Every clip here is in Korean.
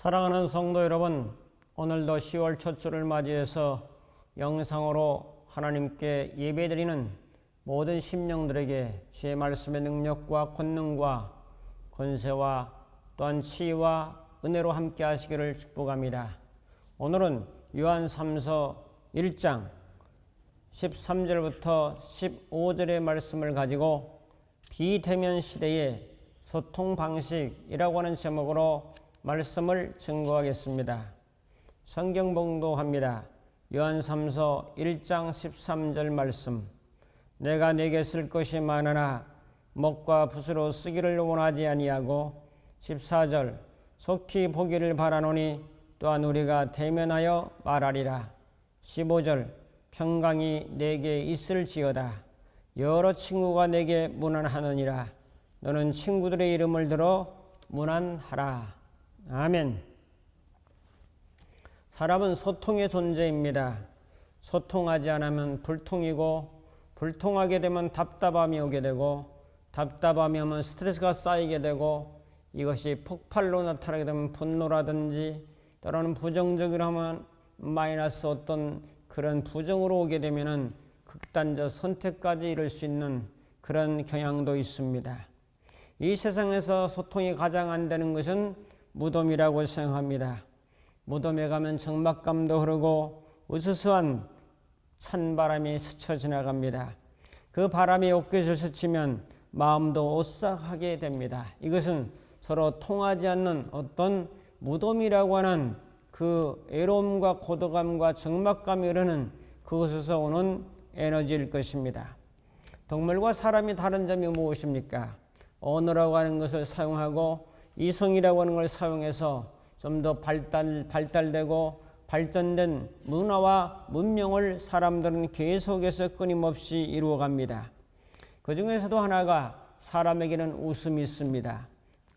사랑하는 성도 여러분, 오늘도 10월 첫 주를 맞이해서 영상으로 하나님께 예배드리는 모든 심령들에게 주의 말씀의 능력과 권능과 권세와 또한 치유와 은혜로 함께 하시기를 축복합니다. 오늘은 요한3서 1장 13절부터 15절의 말씀을 가지고 비대면 시대의 소통 방식이라고 하는 제목으로 말씀을 증거하겠습니다. 성경 봉독합니다. 요한3서 1장 13절 말씀. 내가 네게 쓸 것이 많으나 먹과 붓으로 쓰기를 원하지 아니하고 14절 속히 보기를 바라노니 또한 우리가 대면하여 말하리라. 15절 평강이 내게 있을지어다. 여러 친구가 내게 문안하느니라. 너는 친구들의 이름을 들어 문안하라. 아멘. 사람은 소통의 존재입니다. 소통하지 않으면 불통이고, 불통하게 되면 답답함이 오게 되고, 답답함이 오면 스트레스가 쌓이게 되고, 이것이 폭발로 나타나게 되면 분노라든지 때로는 부정적으로 하면 마이너스 어떤 그런 부정으로 오게 되면은 극단적 선택까지 이룰 수 있는 그런 경향도 있습니다. 이 세상에서 소통이 가장 안 되는 것은 무덤이라고 생각합니다. 무덤에 가면 적막감도 흐르고 으스스한 찬바람이 스쳐 지나갑니다. 그 바람이 옷깃을 스치면 마음도 오싹하게 됩니다. 이것은 서로 통하지 않는 어떤 무덤이라고 하는 그 애로움과 고독감과 적막감이 흐르는 그곳에서 오는 에너지일 것입니다. 동물과 사람이 다른 점이 무엇입니까? 언어라고 하는 것을 사용하고 이성이라고 하는 걸 사용해서 좀 더 발달되고 발전된 문화와 문명을 사람들은 계속해서 끊임없이 이루어갑니다. 그 중에서도 하나가 사람에게는 웃음이 있습니다.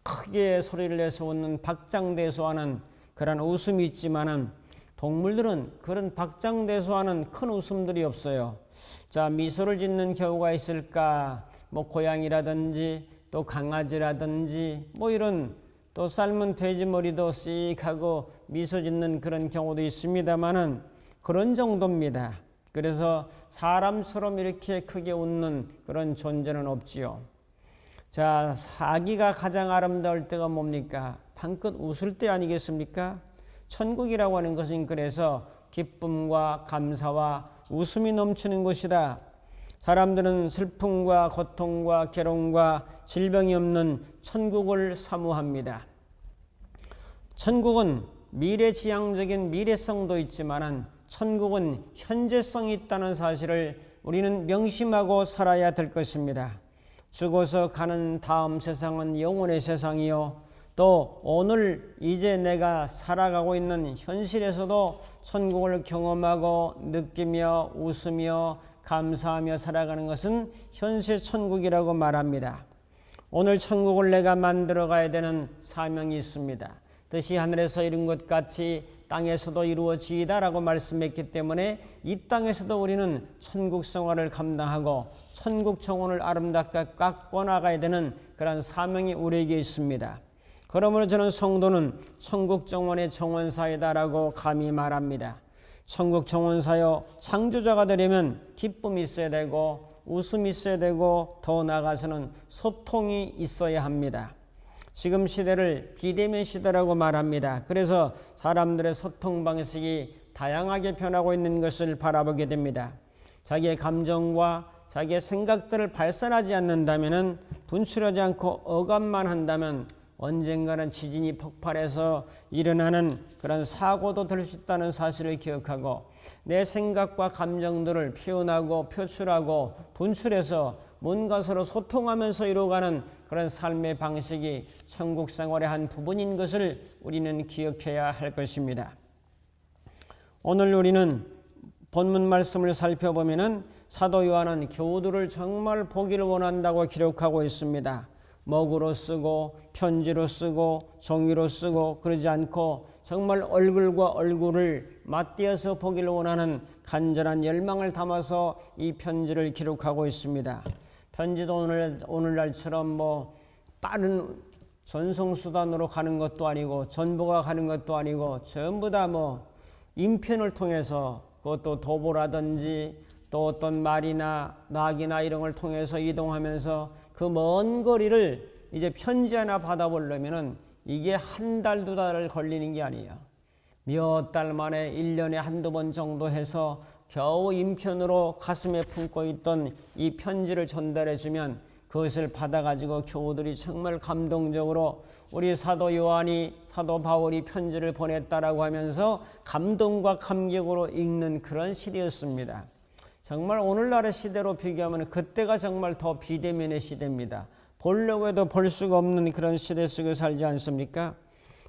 크게 소리를 내서 웃는 박장대소하는 그런 웃음이 있지만은 동물들은 그런 박장대소하는 큰 웃음들이 없어요. 자, 미소를 짓는 경우가 있을까? 고양이라든지 또 강아지라든지 이런 또 삶은 돼지 머리도 씩하고 미소 짓는 그런 경우도 있습니다만은 그런 정도입니다. 그래서 사람처럼 이렇게 크게 웃는 그런 존재는 없지요. 자, 아기가 가장 아름다울 때가 뭡니까? 방긋 웃을 때 아니겠습니까? 천국이라고 하는 것은 그래서 기쁨과 감사와 웃음이 넘치는 곳이다. 사람들은 슬픔과 고통과 괴로움과 질병이 없는 천국을 사모합니다. 천국은 미래지향적인 미래성도 있지만 천국은 현재성이 있다는 사실을 우리는 명심하고 살아야 될 것입니다. 죽어서 가는 다음 세상은 영혼의 세상이요, 또 오늘 이제 내가 살아가고 있는 현실에서도 천국을 경험하고 느끼며 웃으며 감사하며 살아가는 것은 현세 천국이라고 말합니다. 오늘 천국을 내가 만들어 가야 되는 사명이 있습니다. 뜻이 하늘에서 이룬 것 같이 땅에서도 이루어지이다라고 말씀했기 때문에 이 땅에서도 우리는 천국 생활을 감당하고 천국 정원을 아름답게 깎고 나가야 되는 그런 사명이 우리에게 있습니다. 그러므로 저는 성도는 천국 정원의 정원사이다라고 감히 말합니다. 천국 정원사여, 창조자가 되려면 기쁨이 있어야 되고 웃음이 있어야 되고 더 나아가서는 소통이 있어야 합니다. 지금 시대를 비대면 시대라고 말합니다. 그래서 사람들의 소통 방식이 다양하게 변하고 있는 것을 바라보게 됩니다. 자기의 감정과 자기의 생각들을 발산하지 않는다면, 분출하지 않고 억압만 한다면 언젠가는 지진이 폭발해서 일어나는 그런 사고도 될 수 있다는 사실을 기억하고 내 생각과 감정들을 표현하고 표출하고 분출해서 뭔가 서로 소통하면서 이루어가는 그런 삶의 방식이 천국 생활의 한 부분인 것을 우리는 기억해야 할 것입니다. 오늘 우리는 본문 말씀을 살펴보면은 사도 요한은 교우들을 정말 보기를 원한다고 기록하고 있습니다. 먹으로 쓰고 편지로 쓰고 종이로 쓰고 그러지 않고 정말 얼굴과 얼굴을 맞대어서 보기를 원하는 간절한 열망을 담아서 이 편지를 기록하고 있습니다. 편지도 오늘날처럼 빠른 전송수단으로 가는 것도 아니고 전보가 가는 것도 아니고 전부 다 인편을 통해서 그것도 도보라든지 또 어떤 말이나 낙이나 이런 걸 통해서 이동하면서 그 먼 거리를 이제 편지 하나 받아보려면은 이게 한 달, 두 달을 걸리는 게 아니에요. 몇 달 만에 1년에 한두 번 정도 해서 겨우 인편으로 가슴에 품고 있던 이 편지를 전달해 주면 그것을 받아가지고 교우들이 정말 감동적으로 우리 사도 요한이 사도 바울이 편지를 보냈다라고 하면서 감동과 감격으로 읽는 그런 시대였습니다. 정말 오늘날의 시대로 비교하면 그때가 정말 더 비대면의 시대입니다. 보려고 해도 볼 수가 없는 그런 시대 속에 살지 않습니까?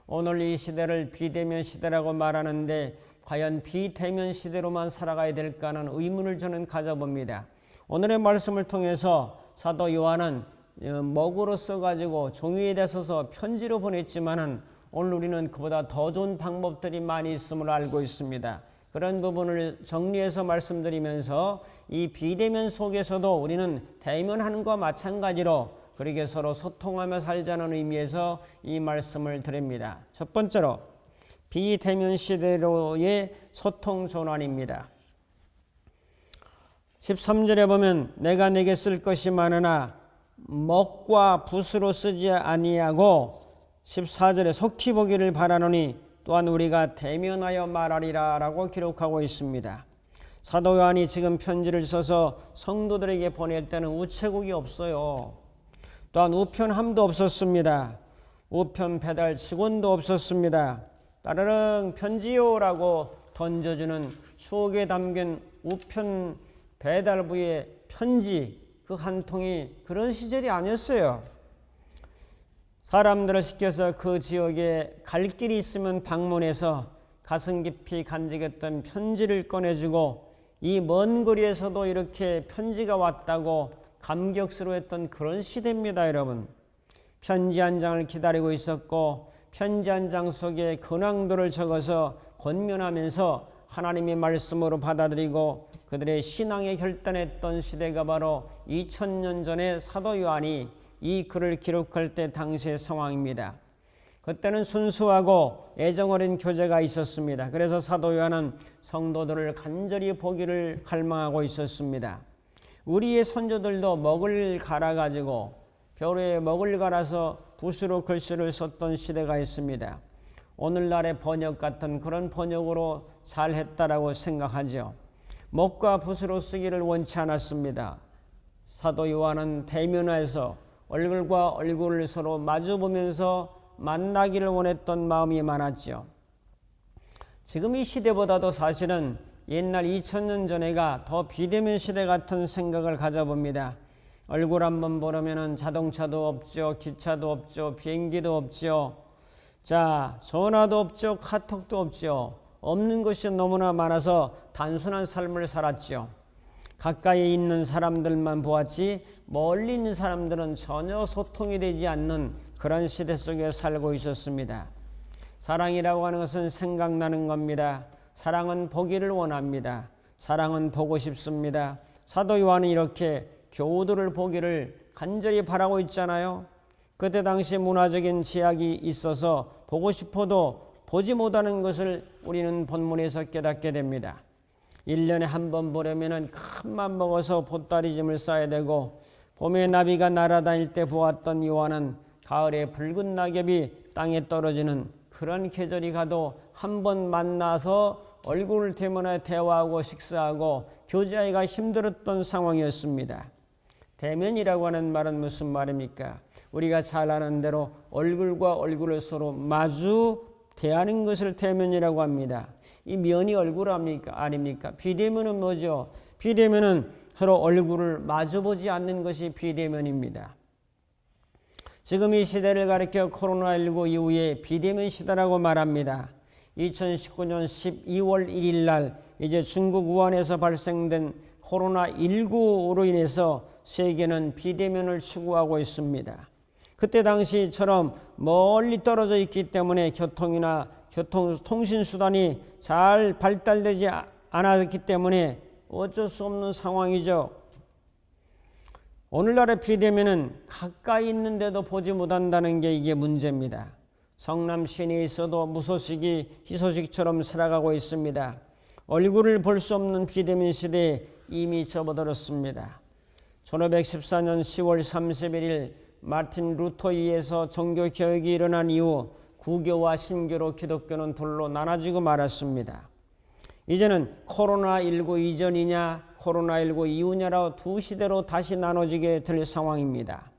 오늘 이 시대를 비대면 시대라고 말하는데 과연 비대면 시대로만 살아가야 될까 하는 의문을 저는 가져봅니다. 오늘의 말씀을 통해서 사도 요한은 먹으로 써가지고 종이에다 써서 편지로 보냈지만은 오늘 우리는 그보다 더 좋은 방법들이 많이 있음을 알고 있습니다. 그런 부분을 정리해서 말씀드리면서 이 비대면 속에서도 우리는 대면하는 것과 마찬가지로 그렇게 서로 소통하며 살자는 의미에서 이 말씀을 드립니다. 첫 번째로 비대면 시대로의 소통 전환입니다. 13절에 보면 내가 네게 쓸 것이 많으나 먹과 붓으로 쓰지 아니하고 14절에 속히 보기를 바라노니 또한 우리가 대면하여 말하리라 라고 기록하고 있습니다. 사도 요한이 지금 편지를 써서 성도들에게 보낼 때는 우체국이 없어요. 또한 우편함도 없었습니다. 우편 배달 직원도 없었습니다. 따르릉 편지요라고 던져주는 추억에 담긴 우편 배달부의 편지 그 한 통이 그런 시절이 아니었어요. 사람들을 시켜서 그 지역에 갈 길이 있으면 방문해서 가슴 깊이 간직했던 편지를 꺼내주고 이 먼 거리에서도 이렇게 편지가 왔다고 감격스러워했던 그런 시대입니다. 여러분, 편지 한 장을 기다리고 있었고 편지 한 장 속에 근황들을 적어서 권면하면서 하나님의 말씀으로 받아들이고 그들의 신앙에 결단했던 시대가 바로 2000년 전에 사도 요한이 이 글을 기록할 때 당시의 상황입니다. 그때는 순수하고 애정어린 교제가 있었습니다. 그래서 사도 요한은 성도들을 간절히 보기를 갈망하고 있었습니다. 우리의 선조들도 먹을 갈아가지고 벼루에 먹을 갈아서 붓으로 글씨를 썼던 시대가 있습니다. 오늘날의 번역 같은 그런 번역으로 잘 했다라고 생각하죠. 먹과 붓으로 쓰기를 원치 않았습니다. 사도 요한은 대면하여서 얼굴과 얼굴을 서로 마주보면서 만나기를 원했던 마음이 많았죠. 지금 이 시대보다도 사실은 옛날 2000년 전에가 더 비대면 시대 같은 생각을 가져봅니다. 얼굴 한번 보려면 자동차도 없죠. 기차도 없죠. 비행기도 없죠. 자, 전화도 없죠. 카톡도 없죠. 없는 것이 너무나 많아서 단순한 삶을 살았죠. 가까이 있는 사람들만 보았지 멀리 있는 사람들은 전혀 소통이 되지 않는 그런 시대 속에 살고 있었습니다. 사랑이라고 하는 것은 생각나는 겁니다. 사랑은 보기를 원합니다. 사랑은 보고 싶습니다. 사도 요한은 이렇게 교우들을 보기를 간절히 바라고 있잖아요. 그때 당시 문화적인 제약이 있어서 보고 싶어도 보지 못하는 것을 우리는 본문에서 깨닫게 됩니다. 1년에 한 번 보려면 큰맘 먹어서 보따리짐을 싸야 되고 봄에 나비가 날아다닐 때 보았던 요한은 가을에 붉은 낙엽이 땅에 떨어지는 그런 계절이 가도 한 번 만나서 얼굴을 대면해 대화하고 식사하고 교제하기가 힘들었던 상황이었습니다. 대면이라고 하는 말은 무슨 말입니까? 우리가 잘 아는 대로 얼굴과 얼굴을 서로 마주 대하는 것을 대면이라고 합니다. 이 면이 얼굴 아닙니까? 비대면은 뭐죠? 비대면은 서로 얼굴을 마주보지 않는 것이 비대면입니다. 지금 이 시대를 가리켜 코로나19 이후에 비대면 시대라고 말합니다. 2019년 12월 1일 날 이제 중국 우한에서 발생된 코로나19로 인해서 세계는 비대면을 추구하고 있습니다. 그때 당시처럼 멀리 떨어져 있기 때문에 통신수단이 잘 발달되지 않았기 때문에 어쩔 수 없는 상황이죠. 오늘날의 비대면은 가까이 있는데도 보지 못한다는 게 이게 문제입니다. 성남 시내에 있어도 무소식이 희소식처럼 살아가고 있습니다. 얼굴을 볼 수 없는 비대면 시대에 이미 접어들었습니다. 1514년 10월 31일 마틴 루터에 의해서 종교개혁이 일어난 이후 구교와 신교로 기독교는 둘로 나눠지고 말았습니다. 이제는 코로나19 이전이냐 코로나19 이후냐로 두 시대로 다시 나눠지게 될 상황입니다.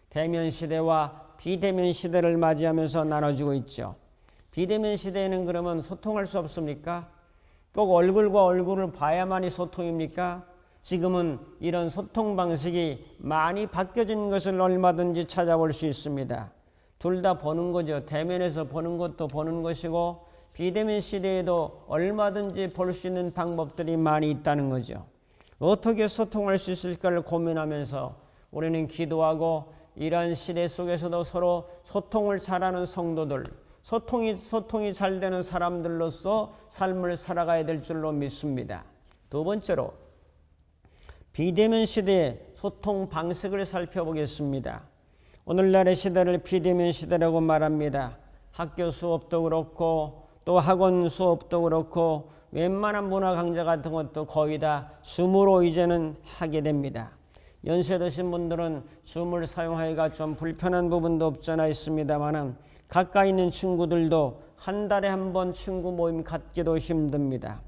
대면 시대와 비대면 시대를 맞이하면서 나눠지고 있죠. 비대면 시대에는 그러면 소통할 수 없습니까? 꼭 얼굴과 얼굴을 봐야만이 소통입니까? 지금은 이런 소통 방식이 많이 바뀌어진 것을 얼마든지 찾아볼 수 있습니다. 둘 다 보는 거죠. 대면에서 보는 것도 보는 것이고 비대면 시대에도 얼마든지 볼 수 있는 방법들이 많이 있다는 거죠. 어떻게 소통할 수 있을까를 고민하면서 우리는 기도하고 이러한 시대 속에서도 서로 소통을 잘하는 성도들, 소통이 잘 되는 사람들로서 삶을 살아가야 될 줄로 믿습니다. 두 번째로 비대면 시대의 소통 방식을 살펴보겠습니다. 오늘날의 시대를 비대면 시대라고 말합니다. 학교 수업도 그렇고 또 학원 수업도 그렇고 웬만한 문화 강좌 같은 것도 거의 다 줌으로 이제는 하게 됩니다. 연세 드신 분들은 줌을 사용하기가 좀 불편한 부분도 없잖아 있습니다만 가까이 있는 친구들도 한 달에 한 번 친구 모임 갖기도 힘듭니다.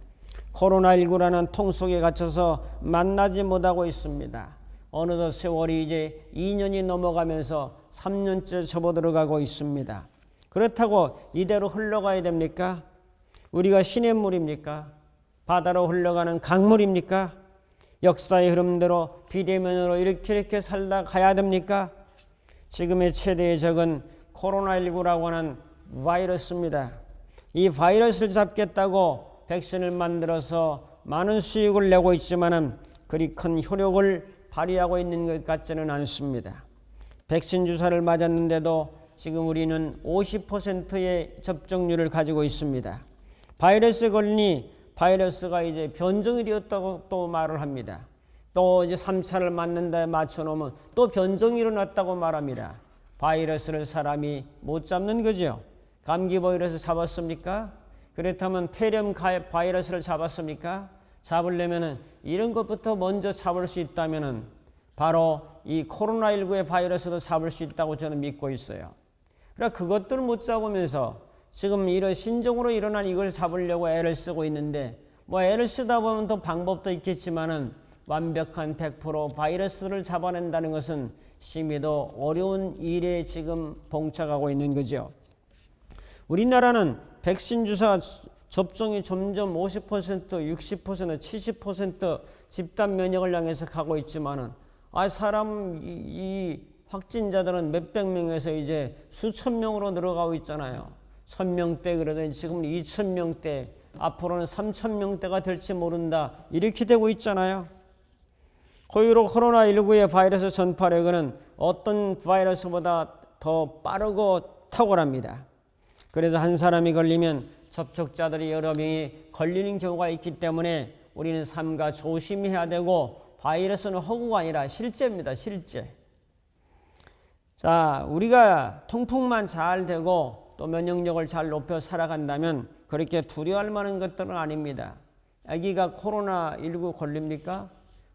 코로나19라는 통 속에 갇혀서 만나지 못하고 있습니다. 어느덧 세월이 이제 2년이 넘어가면서 3년째 접어들어가고 있습니다. 그렇다고 이대로 흘러가야 됩니까? 우리가 시냇물입니까? 바다로 흘러가는 강물입니까? 역사의 흐름대로 비대면으로 이렇게 살다 가야 됩니까? 지금의 최대의 적은 코로나19라고 하는 바이러스입니다. 이 바이러스를 잡겠다고 백신을 만들어서 많은 수익을 내고 있지만 그리 큰 효력을 발휘하고 있는 것 같지는 않습니다. 백신 주사를 맞았는데도 지금 우리는 50%의 접종률을 가지고 있습니다. 바이러스에 걸리니 바이러스가 이제 변종이 되었다고 또 말을 합니다. 또 이제 3차를 맞는데 맞춰놓으면 또 변종이 일어났다고 말합니다. 바이러스를 사람이 못 잡는 거죠. 감기 바이러스 잡았습니까? 그렇다면 폐렴 바이러스를 잡았습니까? 잡으려면은 이런 것부터 먼저 잡을 수 있다면은 바로 이 코로나19의 바이러스도 잡을 수 있다고 저는 믿고 있어요. 그러니까 그것들을 못 잡으면서 지금 이런 신종으로 일어난 이걸 잡으려고 애를 쓰고 있는데 뭐 애를 쓰다 보면 또 방법도 있겠지만은 완벽한 100% 바이러스를 잡아낸다는 것은 심히도 어려운 일에 지금 봉착하고 있는 거죠. 우리나라는 백신 주사 접종이 점점 50%, 60%, 70% 집단 면역을 향해서 가고 있지만은 이 확진자들은 몇백 명에서 이제 수천 명으로 늘어가고 있잖아요. 1000명대 그러더니 지금 2000명대, 앞으로는 3000명대가 될지 모른다. 이렇게 되고 있잖아요. 고유로 코로나19의 바이러스 전파력은 어떤 바이러스보다 더 빠르고 탁월합니다. 그래서 한 사람이 걸리면 접촉자들이 여러 명이 걸리는 경우가 있기 때문에 우리는 삼가 조심해야 되고 바이러스는 허구가 아니라 실제입니다. 실제. 자, 우리가 통풍만 잘 되고 또 면역력을 잘 높여 살아간다면 그렇게 두려워할 만한 것들은 아닙니다. 아기가 코로나19 걸립니까?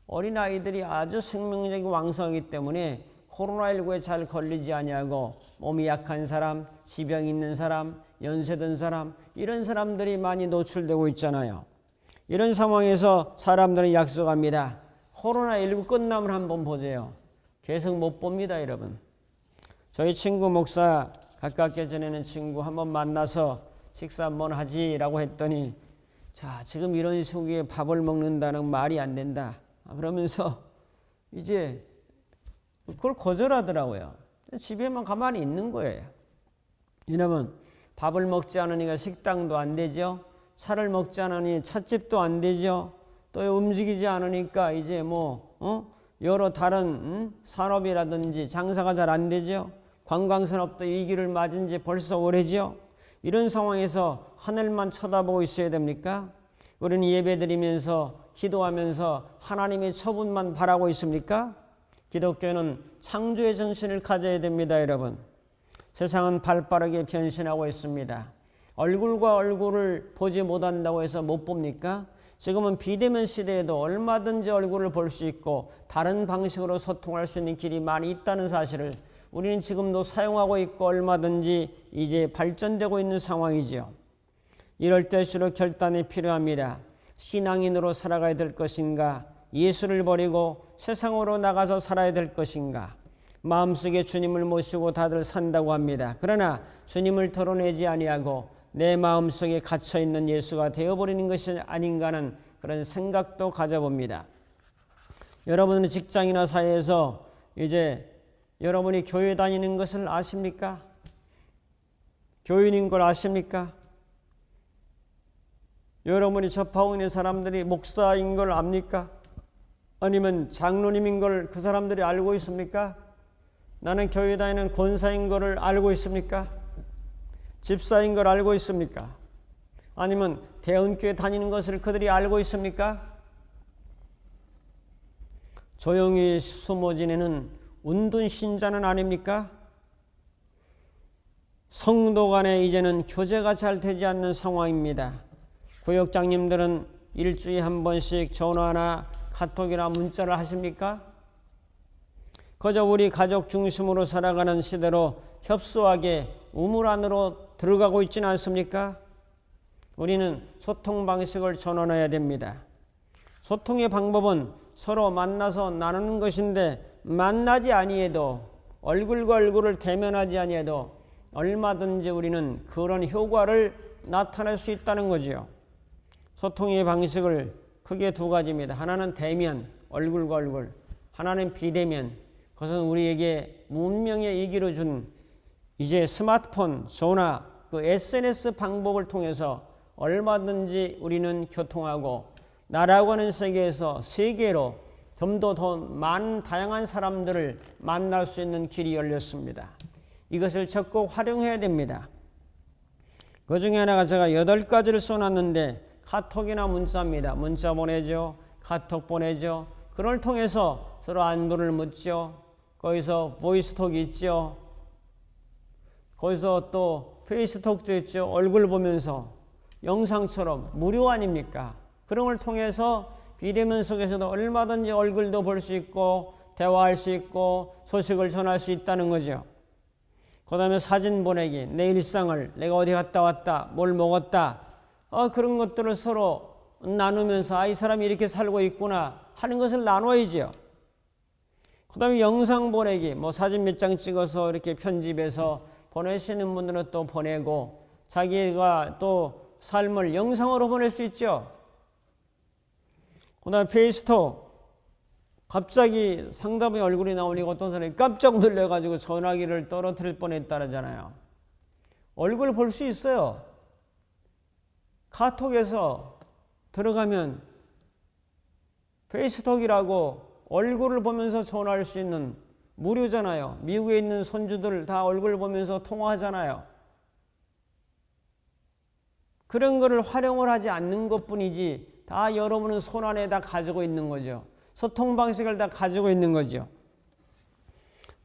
어린아이들이 아주 생명력이 왕성하기 때문에 코로나19에 잘 걸리지 아니하고 몸이 약한 사람, 지병 있는 사람, 연세든 사람 이런 사람들이 많이 노출되고 있잖아요. 이런 상황에서 사람들은 약속합니다. 코로나19 끝나면 한번 보세요. 계속 못 봅니다, 여러분. 저희 친구 목사 가깝게 지내는 친구 한번 만나서 식사 한번 하지라고 했더니 자, 지금 이런 시국에 밥을 먹는다는 말이 안 된다. 그러면서 이제 그걸 거절하더라고요. 집에만 가만히 있는 거예요. 왜냐면 밥을 먹지 않으니까 식당도 안 되죠. 차를 먹지 않으니 찻집도 안 되죠. 또 움직이지 않으니까 이제 여러 다른 산업이라든지 장사가 잘 안 되죠. 관광산업도 이 길을 맞은 지 벌써 오래죠. 이런 상황에서 하늘만 쳐다보고 있어야 됩니까? 우리는 예배드리면서 기도하면서 하나님의 처분만 바라고 있습니까? 기독교는 창조의 정신을 가져야 됩니다, 여러분. 세상은 발빠르게 변신하고 있습니다. 얼굴과 얼굴을 보지 못한다고 해서 못 봅니까? 지금은 비대면 시대에도 얼마든지 얼굴을 볼 수 있고 다른 방식으로 소통할 수 있는 길이 많이 있다는 사실을 우리는 지금도 사용하고 있고 얼마든지 이제 발전되고 있는 상황이지요. 이럴 때일수록 결단이 필요합니다. 신앙인으로 살아가야 될 것인가? 예수를 버리고 세상으로 나가서 살아야 될 것인가? 마음속에 주님을 모시고 다들 산다고 합니다. 그러나 주님을 털어내지 아니하고 내 마음속에 갇혀있는 예수가 되어버리는 것이 아닌가 하는 그런 생각도 가져봅니다. 여러분은 직장이나 사회에서 이제 여러분이 교회 다니는 것을 아십니까? 교인인 걸 아십니까? 여러분이 접하고 있는 사람들이 목사인 걸 압니까? 아니면 장로님인 걸 그 사람들이 알고 있습니까? 나는 교회 다니는 권사인 것을 알고 있습니까? 집사인 걸 알고 있습니까? 아니면 대언교회 다니는 것을 그들이 알고 있습니까? 조용히 숨어 지내는 운둔 신자는 아닙니까? 성도 간에 이제는 교제가 잘 되지 않는 상황입니다. 구역장님들은 일주일에 한 번씩 전화나 카톡이나 문자를 하십니까? 그저 우리 가족 중심으로 살아가는 시대로 협소하게 우물 안으로 들어가고 있지는 않습니까? 우리는 소통 방식을 전환해야 됩니다. 소통의 방법은 서로 만나서 나누는 것인데 만나지 아니해도 얼굴과 얼굴을 대면하지 아니해도 얼마든지 우리는 그런 효과를 나타낼 수 있다는 거지요. 소통의 방식을 크게 두 가지입니다. 하나는 대면, 얼굴과 얼굴. 하나는 비대면. 그것은 우리에게 문명의 이기로 준 이제 스마트폰, 전화, 그 SNS 방법을 통해서 얼마든지 우리는 교통하고 나라고 하는 세계에서 세계로 좀 더 많은 다양한 사람들을 만날 수 있는 길이 열렸습니다. 이것을 적극 활용해야 됩니다. 그 중에 하나가 제가 8가지를 써놨는데 카톡이나 문자입니다. 문자 보내죠. 카톡 보내죠. 그걸 통해서 서로 안부를 묻죠. 거기서 보이스톡 있죠. 거기서 또 페이스톡도 있죠. 얼굴 보면서 영상처럼 무료 아닙니까? 그런 걸 통해서 비대면 속에서도 얼마든지 얼굴도 볼 수 있고 대화할 수 있고 소식을 전할 수 있다는 거죠. 그 다음에 사진 보내기, 내 일상을 내가 어디 갔다 왔다, 뭘 먹었다, 그런 것들을 서로 나누면서 이 사람이 이렇게 살고 있구나 하는 것을 나눠야죠. 그 다음에 영상 보내기, 사진 몇 장 찍어서 이렇게 편집해서 보내시는 분들은 또 보내고 자기가 또 삶을 영상으로 보낼 수 있죠. 그 다음에 페이스톡, 갑자기 상담의 얼굴이 나오니까 어떤 사람이 깜짝 놀라가지고 전화기를 떨어뜨릴 뻔했다잖아요. 얼굴을 볼 수 있어요. 카톡에서 들어가면 페이스톡이라고 얼굴을 보면서 전화할 수 있는 무료잖아요. 미국에 있는 손주들 다 얼굴 보면서 통화하잖아요. 그런 거를 활용을 하지 않는 것뿐이지 다 여러분은 손안에 다 가지고 있는 거죠. 소통 방식을 다 가지고 있는 거죠.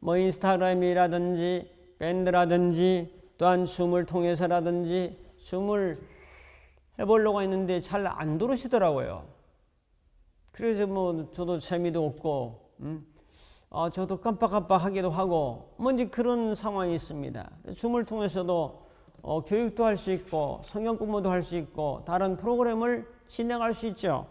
인스타그램이라든지 밴드라든지 또한 줌을 통해서라든지 줌을 해보려고 했는데 잘 안 들으시더라고요. 그래서 저도 재미도 없고 저도 깜빡깜빡하기도 하고 이제 그런 상황이 있습니다. 줌을 통해서도 교육도 할 수 있고 성경 공부도 할 수 있고 다른 프로그램을 진행할 수 있죠.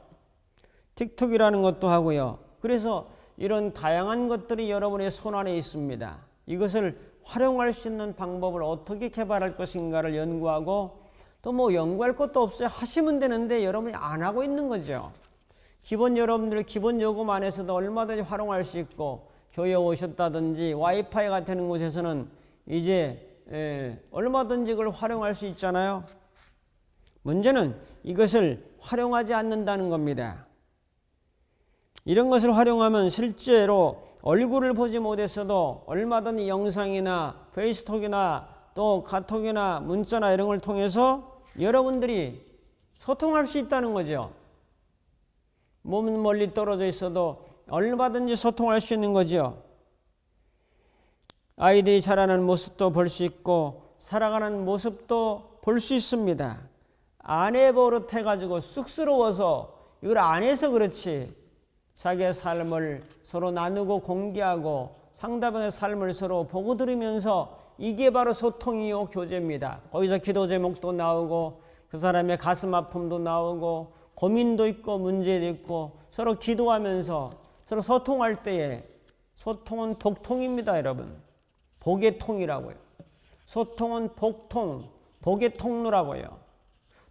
틱톡이라는 것도 하고요. 그래서 이런 다양한 것들이 여러분의 손안에 있습니다. 이것을 활용할 수 있는 방법을 어떻게 개발할 것인가를 연구하고 또 연구할 것도 없어요. 하시면 되는데 여러분이 안 하고 있는 거죠. 여러분들 기본 요금 안에서도 얼마든지 활용할 수 있고 교회 오셨다든지 와이파이가 되는 곳에서는 이제 얼마든지 그걸 활용할 수 있잖아요. 문제는 이것을 활용하지 않는다는 겁니다. 이런 것을 활용하면 실제로 얼굴을 보지 못했어도 얼마든지 영상이나 페이스톡이나 또 카톡이나 문자나 이런 걸 통해서 여러분들이 소통할 수 있다는 거죠. 몸은 멀리 떨어져 있어도 얼마든지 소통할 수 있는 거죠. 아이들이 자라는 모습도 볼 수 있고 살아가는 모습도 볼 수 있습니다. 아내 버릇해가지고 쑥스러워서 이걸 안 해서 그렇지, 자기의 삶을 서로 나누고 공개하고 상대방의 삶을 서로 보고 들으면서 이게 바로 소통이요 교제입니다. 거기서 기도 제목도 나오고 그 사람의 가슴 아픔도 나오고 고민도 있고 문제도 있고 서로 기도하면서 서로 소통할 때에 소통은 복통입니다. 여러분, 복의 통이라고요. 소통은 복통, 복의 통로라고요.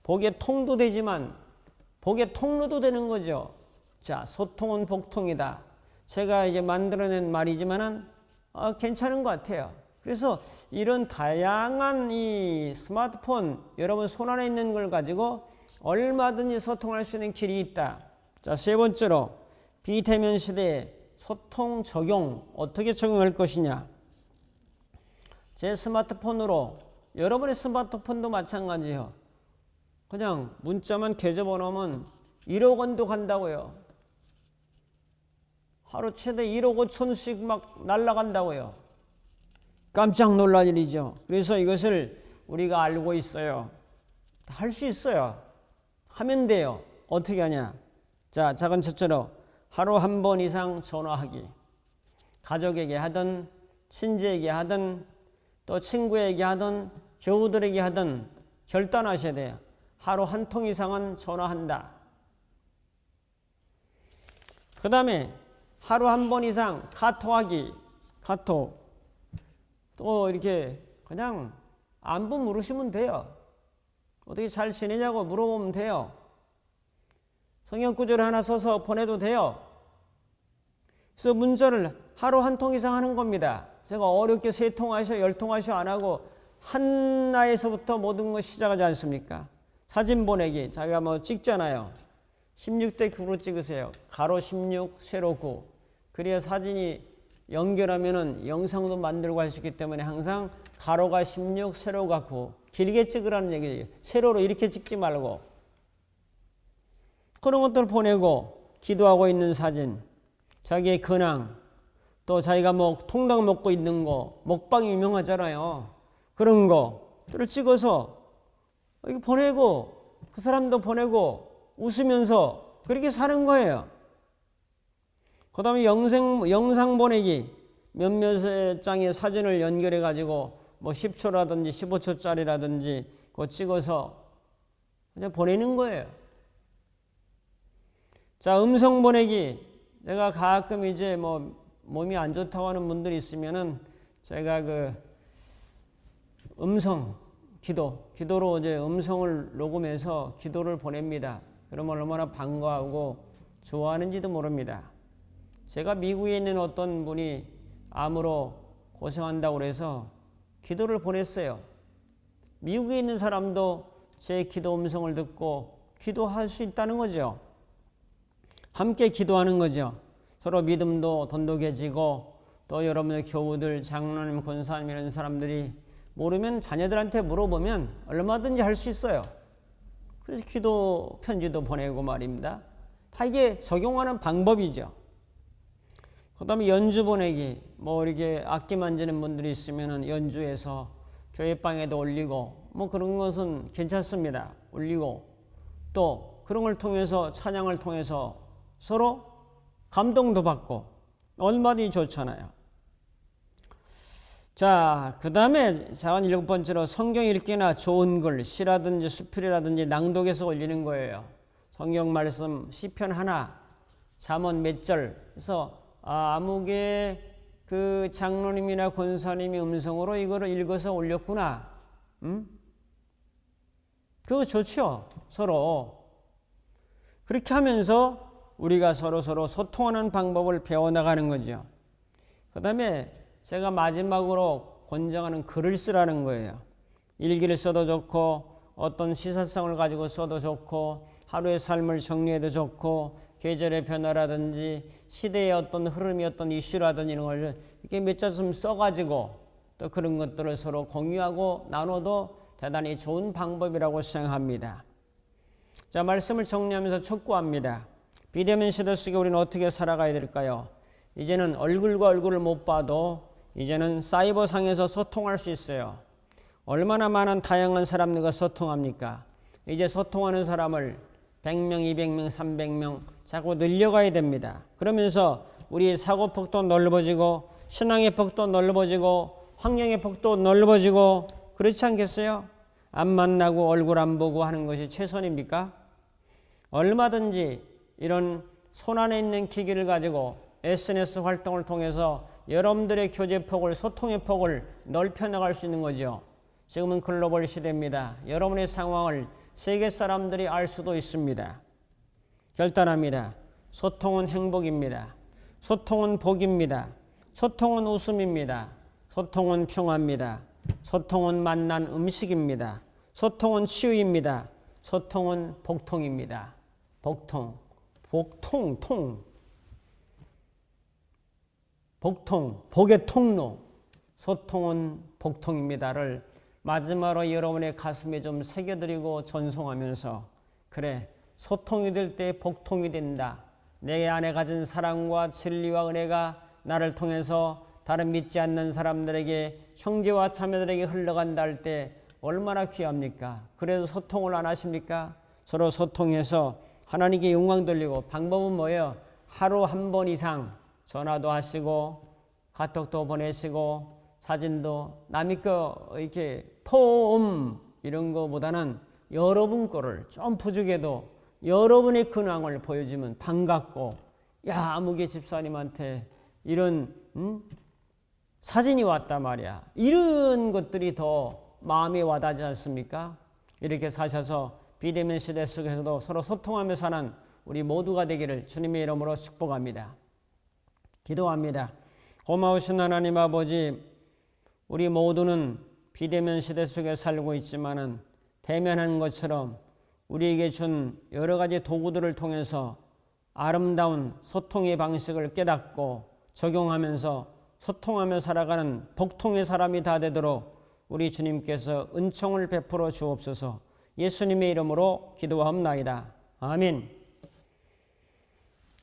복의 통도 되지만 복의 통로도 되는 거죠. 자, 소통은 복통이다. 제가 이제 만들어낸 말이지만은 괜찮은 것 같아요. 그래서 이런 다양한 이 스마트폰 여러분 손안에 있는 걸 가지고 얼마든지 소통할 수 있는 길이 있다. 자, 세 번째로 비대면 시대에 소통 적용 어떻게 적용할 것이냐. 제 스마트폰으로, 여러분의 스마트폰도 마찬가지예요. 그냥 문자만 계좌번호면 1억 원도 간다고요. 하루 최대 1억 5천씩 막 날아간다고요. 깜짝 놀랄 일이죠. 그래서 이것을 우리가 알고 있어요. 할 수 있어요. 하면 돼요. 어떻게 하냐. 자, 작은 첫째로 하루 한 번 이상 전화하기. 가족에게 하든 친지에게 하든 또 친구에게 하든 교우들에게 하든 결단하셔야 돼요. 하루 한 통 이상은 전화한다. 그 다음에 하루 한 번 이상 카톡하기. 카톡. 또 이렇게 그냥 안부 물으시면 돼요. 어떻게 잘 지내냐고 물어보면 돼요. 성경 구절 하나 써서 보내도 돼요. 그래서 문자를 하루 한 통 이상 하는 겁니다. 제가 어렵게 3통 하셔 10통 하셔 안 하고 하나에서부터 모든 것 시작하지 않습니까? 사진 보내기. 자기가 뭐 찍잖아요. 16대 9로 찍으세요. 가로 16, 세로 9. 그래야 사진이 연결하면은 영상도 만들고 할 수 있기 때문에 항상 가로가 16, 세로가 9. 길게 찍으라는 얘기예요. 세로로 이렇게 찍지 말고. 그런 것들을 보내고 기도하고 있는 사진, 자기의 근황, 또 자기가 뭐 통닭 먹고 있는 거, 먹방이 유명하잖아요. 그런 거들을 찍어서 이렇게 보내고 그 사람도 보내고 웃으면서 그렇게 사는 거예요. 그 다음에 영상 보내기. 몇몇 장의 사진을 연결해 가지고 뭐 10초라든지 15초짜리라든지 그거 찍어서 그냥 보내는 거예요. 자, 음성 보내기. 내가 가끔 이제 뭐 몸이 안 좋다고 하는 분들이 있으면은 제가 그 음성 기도로 이제 음성을 녹음해서 기도를 보냅니다. 그러면 얼마나 반가워하고 좋아하는지도 모릅니다. 제가 미국에 있는 어떤 분이 암으로 고생한다고 그래서 기도를 보냈어요. 미국에 있는 사람도 제 기도 음성을 듣고 기도할 수 있다는 거죠. 함께 기도하는 거죠. 서로 믿음도 돈독해지고 또 여러분의 교우들, 장로님, 권사님 이런 사람들이 모르면 자녀들한테 물어보면 얼마든지 할 수 있어요. 그래서 기도 편지도 보내고 말입니다. 다 이게 적용하는 방법이죠. 그 다음에 연주 보내기. 뭐 이렇게 악기 만지는 분들이 있으면 연주해서 교회방에도 올리고 뭐 그런 것은 괜찮습니다. 올리고 또 그런 걸 통해서 찬양을 통해서 서로 감동도 받고 얼마든지 좋잖아요. 자, 그 다음에 작은 7번째로 성경 읽기나 좋은 글, 시라든지 수필이라든지 낭독해서 올리는 거예요. 성경 말씀 시편 하나, 잠언 몇 절. 그래서 아무개 그 장로님이나 권사님이 음성으로 이거를 읽어서 올렸구나. 그거 좋죠. 서로 그렇게 하면서 우리가 서로 소통하는 방법을 배워나가는 거죠. 그 다음에 제가 마지막으로 권장하는 글을 쓰라는 거예요. 일기를 써도 좋고 어떤 시사성을 가지고 써도 좋고 하루의 삶을 정리해도 좋고 계절의 변화라든지 시대의 어떤 흐름이 어떤 이슈라든지 이런 걸 이렇게 몇 자 좀 써가지고 또 그런 것들을 서로 공유하고 나눠도 대단히 좋은 방법이라고 생각합니다. 자, 말씀을 정리하면서 촉구합니다. 비대면 시대 속에 우리는 어떻게 살아가야 될까요? 이제는 얼굴과 얼굴을 못 봐도 이제는 사이버상에서 소통할 수 있어요. 얼마나 많은 다양한 사람들과 소통합니까? 이제 소통하는 사람을 100명, 200명, 300명 자꾸 늘려가야 됩니다. 그러면서 우리의 사고폭도 넓어지고 신앙의 폭도 넓어지고 환경의 폭도 넓어지고 그렇지 않겠어요? 안 만나고 얼굴 안 보고 하는 것이 최선입니까? 얼마든지 이런 손안에 있는 기기를 가지고 SNS 활동을 통해서 여러분들의 교제 폭을, 소통의 폭을 넓혀나갈 수 있는 거죠. 지금은 글로벌 시대입니다. 여러분의 상황을 세계 사람들이 알 수도 있습니다. 결단합니다. 소통은 행복입니다. 소통은 복입니다. 소통은 웃음입니다. 소통은 평화입니다. 소통은 만난 음식입니다. 소통은 치유입니다. 소통은 복통입니다. 복통, 복통, 복의 통로. 소통은 복통입니다를 마지막으로 여러분의 가슴에 좀 새겨드리고 전송하면서, 그래, 소통이 될 때 복통이 된다. 내 안에 가진 사랑과 진리와 은혜가 나를 통해서 다른 믿지 않는 사람들에게, 형제와 자매들에게 흘러간다 할 때 얼마나 귀합니까? 그래서 소통을 안 하십니까? 서로 소통해서 하나님께 영광 돌리고, 방법은 뭐예요? 하루 한 번 이상 전화도 하시고 카톡도 보내시고 사진도 남의 거 이렇게 포옹 이런 거보다는 여러분 거를 좀 부족해도 여러분의 근황을 보여주면 반갑고, 야, 아무개 집사님한테 이런 사진이 왔단 말이야. 이런 것들이 더 마음에 와닿지 않습니까? 이렇게 사셔서 비대면 시대 속에서도 서로 소통하며 사는 우리 모두가 되기를 주님의 이름으로 축복합니다. 기도합니다. 고마우신 하나님 아버지, 우리 모두는 비대면 시대 속에 살고 있지만은 대면한 것처럼 우리에게 준 여러 가지 도구들을 통해서 아름다운 소통의 방식을 깨닫고 적용하면서 소통하며 살아가는 복통의 사람이 다 되도록 우리 주님께서 은총을 베풀어 주옵소서. 예수님의 이름으로 기도하옵나이다. 아멘.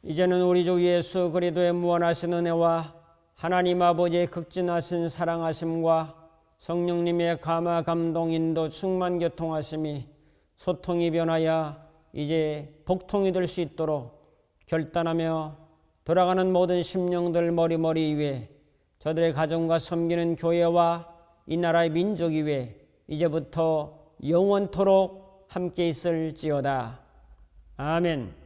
이제는 우리 주 예수 그리스도의 무한하신 은혜와 하나님 아버지의 극진하신 사랑하심과 성령님의 감화 감동 인도 충만 교통하심이 소통이 변하여 이제 복통이 될 수 있도록 결단하며 돌아가는 모든 심령들 머리머리 위에, 저들의 가정과 섬기는 교회와 이 나라의 민족 위에 이제부터 영원토록 함께 있을지어다. 아멘.